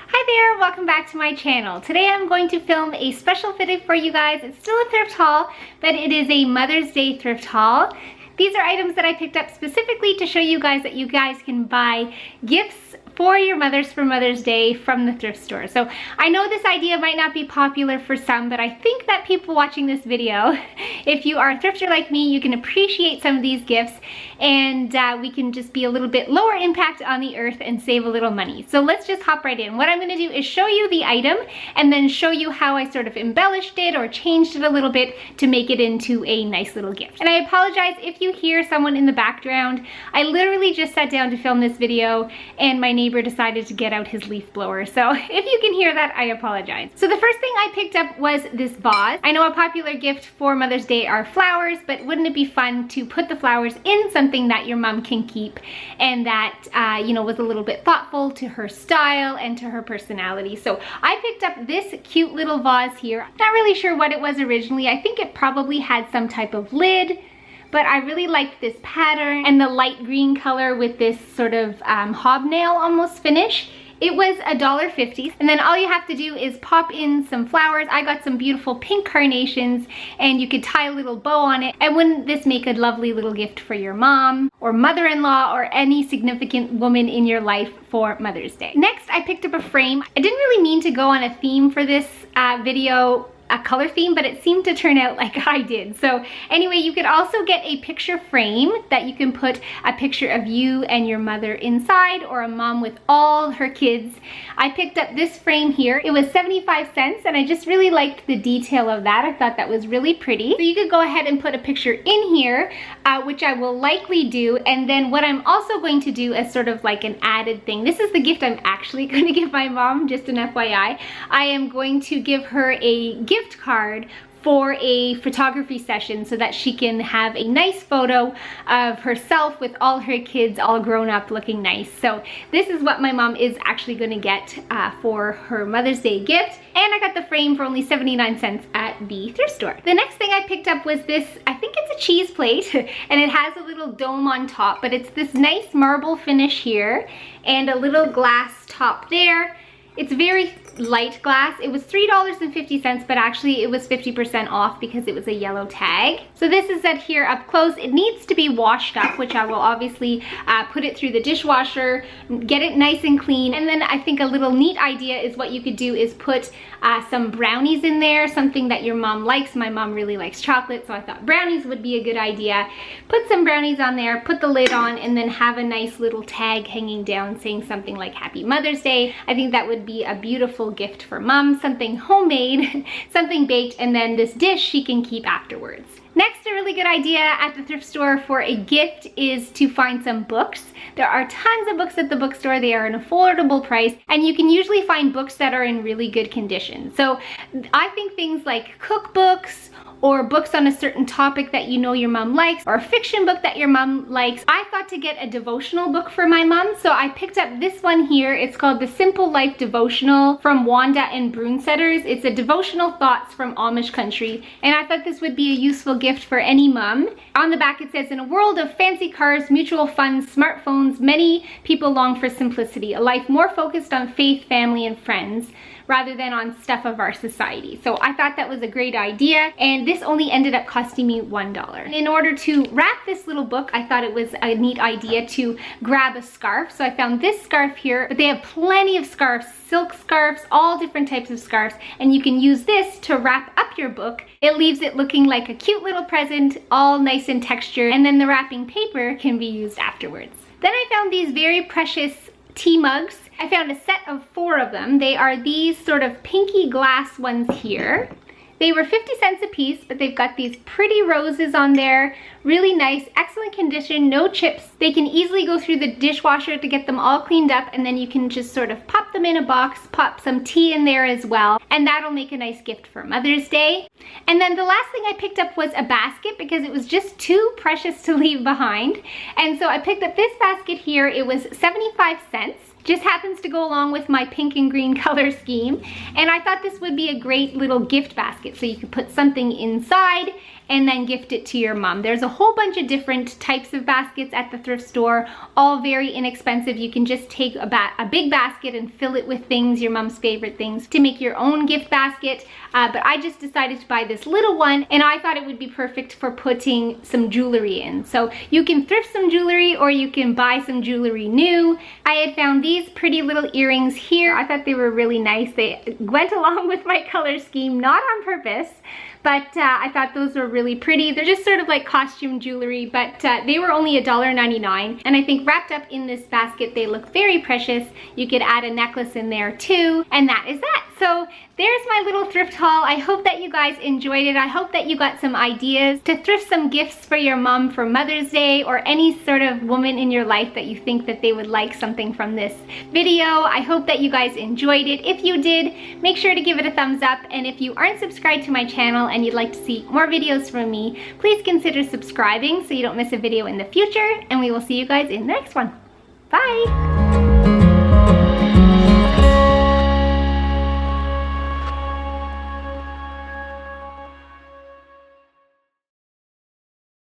Hi there, welcome back to my channel. Today I'm going to film a special video for you guys. It's still a thrift haul, but it is a Mother's Day thrift haul. These are items that I picked up specifically to show you guys that you guys can buy gifts for your mothers for Mother's Day from the thrift store. So I know this idea might not be popular for some, but I think that people watching this video, if you are a thrifter like me, you can appreciate some of these gifts, and we can just be a little bit lower impact on the earth and save a little money. So let's just hop right in. What I'm gonna do is show you the item and then show you how I sort of embellished it or changed it a little bit to make it into a nice little gift. And I apologize if you hear someone in the background. I literally just sat down to film this video and my neighbor decided to get out his leaf blower. So if you can hear that, I apologize. So the first thing I picked up was this vase. I know a popular gift for Mother's Day are flowers, but wouldn't it be fun to put the flowers in something that your mom can keep and that, you know, was a little bit thoughtful to her style and to her personality. So I picked up this cute little vase here. Not really sure what it was originally. I think it probably had some type of lid, but I really liked this pattern and the light green color with this sort of hobnail almost finish. It was $1.50, and then all you have to do is pop in some flowers. I got some beautiful pink carnations, and you could tie a little bow on it. And wouldn't this make a lovely little gift for your mom or mother-in-law or any significant woman in your life for Mother's Day? Next, I picked up a frame. I didn't really mean to go on a theme for this video, a color theme, but it seemed to turn out like I did. So anyway, you could also get a picture frame that you can put a picture of you and your mother inside, or a mom with all her kids. I picked up this frame here. It was 75 cents, and I just really liked the detail of that. I thought that was really pretty. So you could go ahead and put a picture in here, which I will likely do. And then what I'm also going to do as sort of like an added thing, this is the gift I'm actually going to give my mom, just an FYI. I am going to give her a gift card for a photography session so that she can have a nice photo of herself with all her kids all grown up looking nice. So this is what my mom is actually going to get for her Mother's Day gift. And I got the frame for only 79 cents at the thrift store. The next thing I picked up was this, I think it's a cheese plate, and it has a little dome on top, but it's this nice marble finish here and a little glass top there. It's very light glass. It was $3.50, but actually it was 50% off because it was a yellow tag. So this is it here up close. It needs to be washed up, which I will obviously put it through the dishwasher, get it nice and clean. And then I think a little neat idea is what you could do is put some brownies in there, something that your mom likes. My mom really likes chocolate, so I thought brownies would be a good idea. Put some brownies on there, put the lid on, and then have a nice little tag hanging down saying something like Happy Mother's Day. I think that would be a beautiful gift for mom, something homemade, something baked, and then this dish she can keep afterwards. Next, a really good idea at the thrift store for a gift is to find some books. There are tons of books at the bookstore. They are an affordable price, and you can usually find books that are in really good condition. So I think things like cookbooks, or books on a certain topic that you know your mom likes, or a fiction book that your mom likes. I thought to get a devotional book for my mom, so I picked up this one here. It's called The Simple Life Devotional from Wanda and Broonsetters. It's a devotional thoughts from Amish country, and I thought this would be a useful gift for any mom. On the back it says, in a world of fancy cars, mutual funds, smartphones, many people long for simplicity, a life more focused on faith, family, and friends, rather than on stuff of our society. So I thought that was a great idea, and this only ended up costing me $1. In order to wrap this little book, I thought it was a neat idea to grab a scarf. So I found this scarf here, but they have plenty of scarves, silk scarves, all different types of scarves, and you can use this to wrap up your book. It leaves it looking like a cute little present, all nice in texture, and then the wrapping paper can be used afterwards. Then I found these very precious tea mugs. I found a set of 4 of them. They are these sort of pinky glass ones here. They were 50 cents a piece, but they've got these pretty roses on there. Really nice, excellent condition, no chips. They can easily go through the dishwasher to get them all cleaned up, and then you can just sort of pop them in a box, pop some tea in there as well, and that'll make a nice gift for Mother's Day. And then the last thing I picked up was a basket because it was just too precious to leave behind. And so I picked up this basket here. It was 75 cents. Just happens to go along with my pink and green color scheme. And I thought this would be a great little gift basket, so you could put something inside and then gift it to your mom. There's a whole bunch of different types of baskets at the thrift store, all very inexpensive. You can just take a big basket and fill it with things, your mom's favorite things, to make your own gift basket. But I just decided to buy this little one, and I thought it would be perfect for putting some jewelry in. So you can thrift some jewelry, or you can buy some jewelry new. I had found these pretty little earrings here. I thought they were really nice. They went along with my color scheme, not on purpose, but I thought those were really pretty. They're just sort of like costume jewelry, but they were only $1.99. And I think wrapped up in this basket, they look very precious. You could add a necklace in there too, and that is that. So there's my little thrift haul. I hope that you guys enjoyed it. I hope that you got some ideas to thrift some gifts for your mom for Mother's Day, or any sort of woman in your life that you think that they would like something from this video. I hope that you guys enjoyed it. If you did, make sure to give it a thumbs up. And if you aren't subscribed to my channel and you'd like to see more videos from me, please consider subscribing so you don't miss a video in the future. And we will see you guys in the next one. Bye!